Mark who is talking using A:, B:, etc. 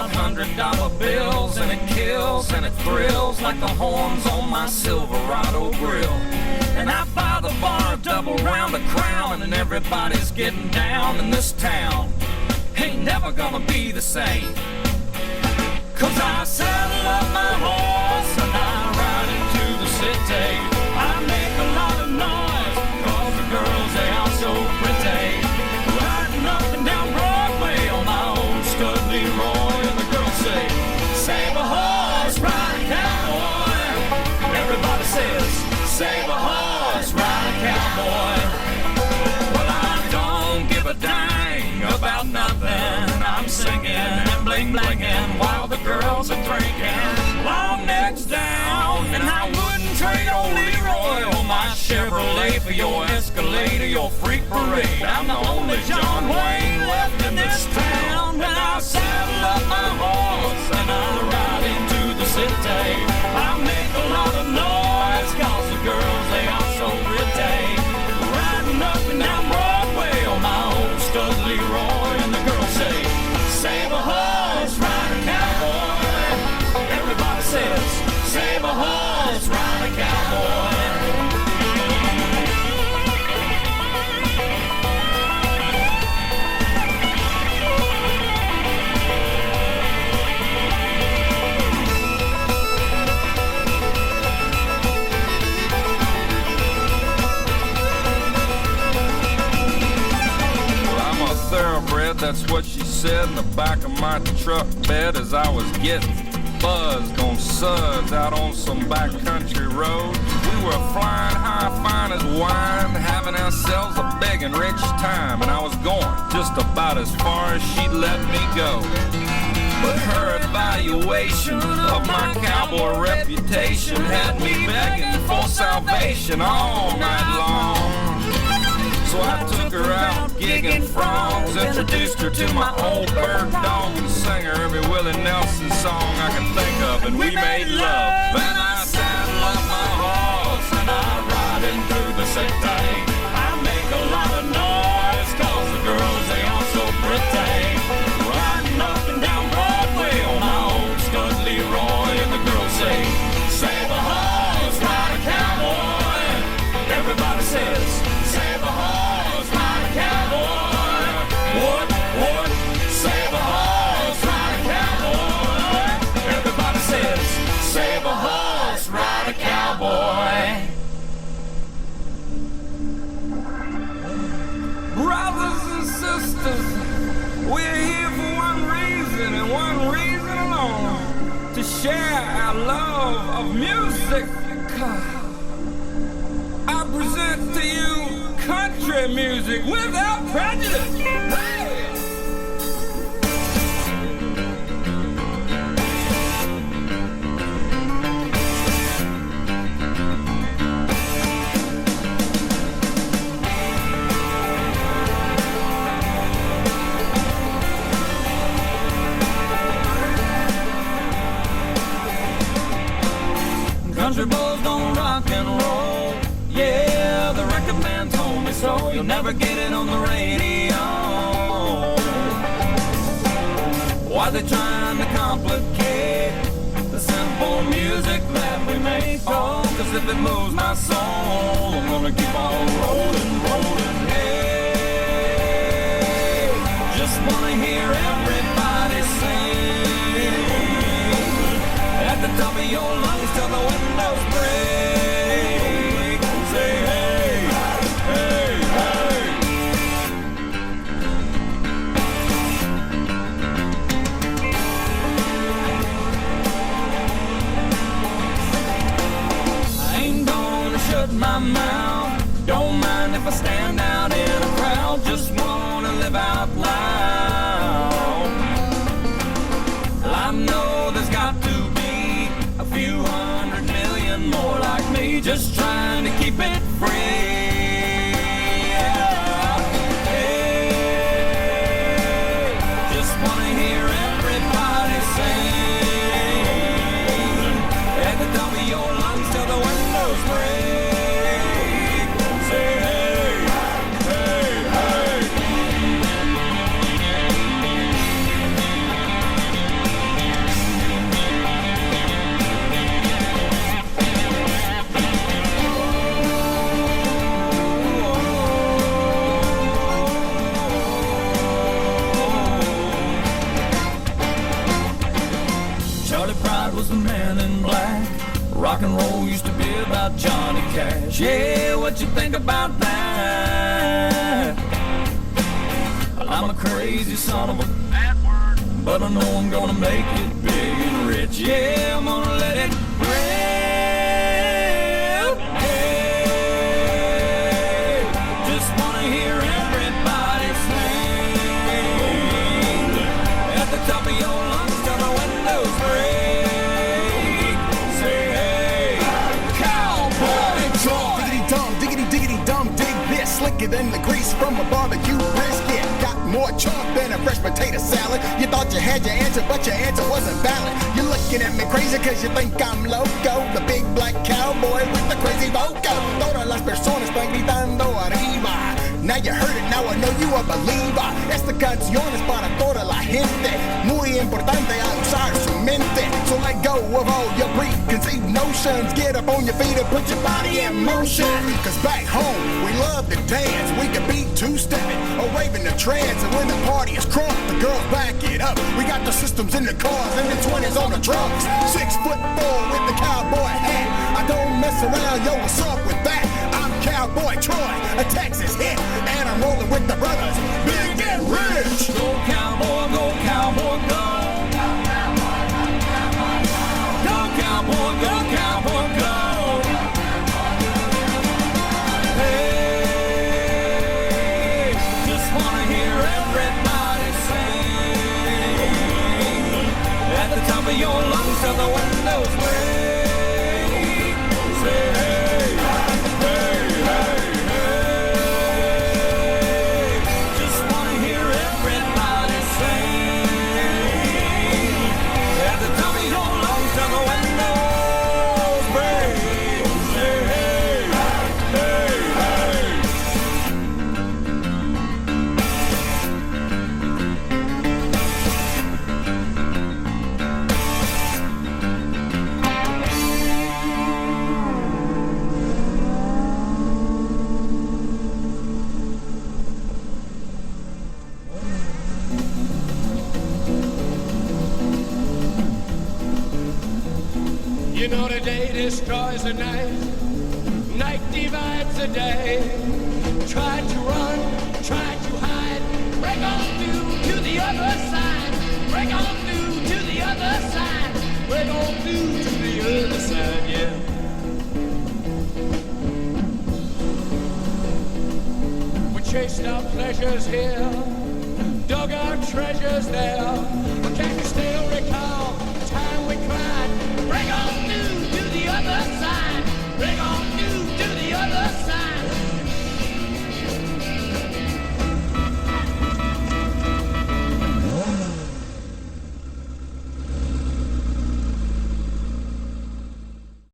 A: about $100 bills, and it kills and it thrills like the horns on my Silverado grill. And I buy the bar double round the crown, and everybody's getting down in this town. Ain't never gonna be the same, 'cause I saddle up my horse and I ride into the city. I make a lot of noise 'cause the girls, they are so pretty. Riding up and down Broadway on my old stud Leroy, and the girls say, save a horse, ride a cowboy. Everybody says, save a horse, ride a cowboy. Well, I don't give a dang about nothing. I'm singing and bling-blinging while the girls are drinking. Long necks down, and I wouldn't trade old Leroy or my Chevrolet for your Escalade or your freak parade. I'm the only John Wayne left in this town. When I saddle up my horse and I ride into the city, I make a lot of noise 'cause the girls, they are so pretty. Riding up and down Broadway on my old stud Leroy, and the girls say, save a horse, ride a cowboy. Everybody says, save a horse, ride a cowboy. Thoroughbred, that's what she said in the back of my truck bed as I was getting buzzed on suds out on some backcountry road. We were flying high, fine as wine, having ourselves a big and rich time, and I was going just about as far as she'd let me go. But her evaluation of my cowboy reputation had me begging for salvation all night long. So I took her out gigging frogs, introduced her to my old bird dog, and sang her every Willie Nelson song I can think of, and we made love. Then I saddle up my horse and I ride into the city. I make a lot of noise 'cause the girls, they are so pretty. Riding up and down Broadway on my old stud Leroy, and the girls say, save a horse, ride a cowboy. Everybody says, save a horse, ride a cowboy. What? Save a horse, ride a cowboy. Everybody says, save a horse, ride a cowboy. Brothers and sisters, we're here for one reason and one reason alone: to share our love of music. I present to you country music without prejudice. Hey! Country boys don't rock and roll. Yeah, the record man told me so. You'll never get it on the radio. Why they trying to complicate the simple music that we make? Oh, 'cause if it moves my soul, I'm gonna keep on rolling, rolling. Hey, just wanna hear everybody sing at the top of your lungs till the windows break. Say hey, hey, hey. I ain't gonna shut my mouth. Don't mind if I stand out in a crowd. Just wanna live out loud. I know there's got to be a few 100 million more like me, just trying to keep it free. Yeah. Hey, just wanna hear everybody sing at the top of your lungs till the windows break. Say hey, hey, hey. rock and roll used to be about Johnny Cash. Yeah, what you think about that? I'm a crazy son of a bad word, but I know I'm gonna make it big and rich. Yeah, I'm gonna let it rip. Hey, just wanna hear everybody sing at the top of your lungs till the windows break. Say hey, cowboy Troy.
B: Diggity diggity dum, dig this. Slicker than the grease from a barbecue brisket. Got more chalk than a fresh potato salad. You thought you had your answer, but your answer wasn't valid. You're looking at me crazy cause you think I'm loco. The big black cowboy with the crazy voco. Todas las personas están gritando arriba. Now you heard it, now I know you a believer. Esta canción es para toda la gente. Muy importante a usar su mente. So let go of all your preconceived notions. Get up on your feet and put your body in motion. Cause back home, we love to dance. We can beat two-stepping or waving the trance. And when the party is crunk, the girls back it up. We got the systems in the cars and the 20s on the trucks. 6'4" with the cowboy hat. I don't mess around, yo, what's up with that? I'm Cowboy Troy, a Texas hit. And I'm rolling with the brothers, big and rich.
A: Go cowboy, go cowboy, go. Go cowboy, go cowboy, go. Hey, just wanna hear everybody sing at the top of your lungs till the windows break. Say hey, hey, hey, hey. Just wanna hear everybody sing at the top of your lungs till the windows break. Say hey, hey, hey.
C: You know the day destroys the night, night divides the day. Try to run, try to hide, break on through to the other side, break on through to the other side, break on through to the other side, yeah. We chased our pleasures here, dug our treasures there.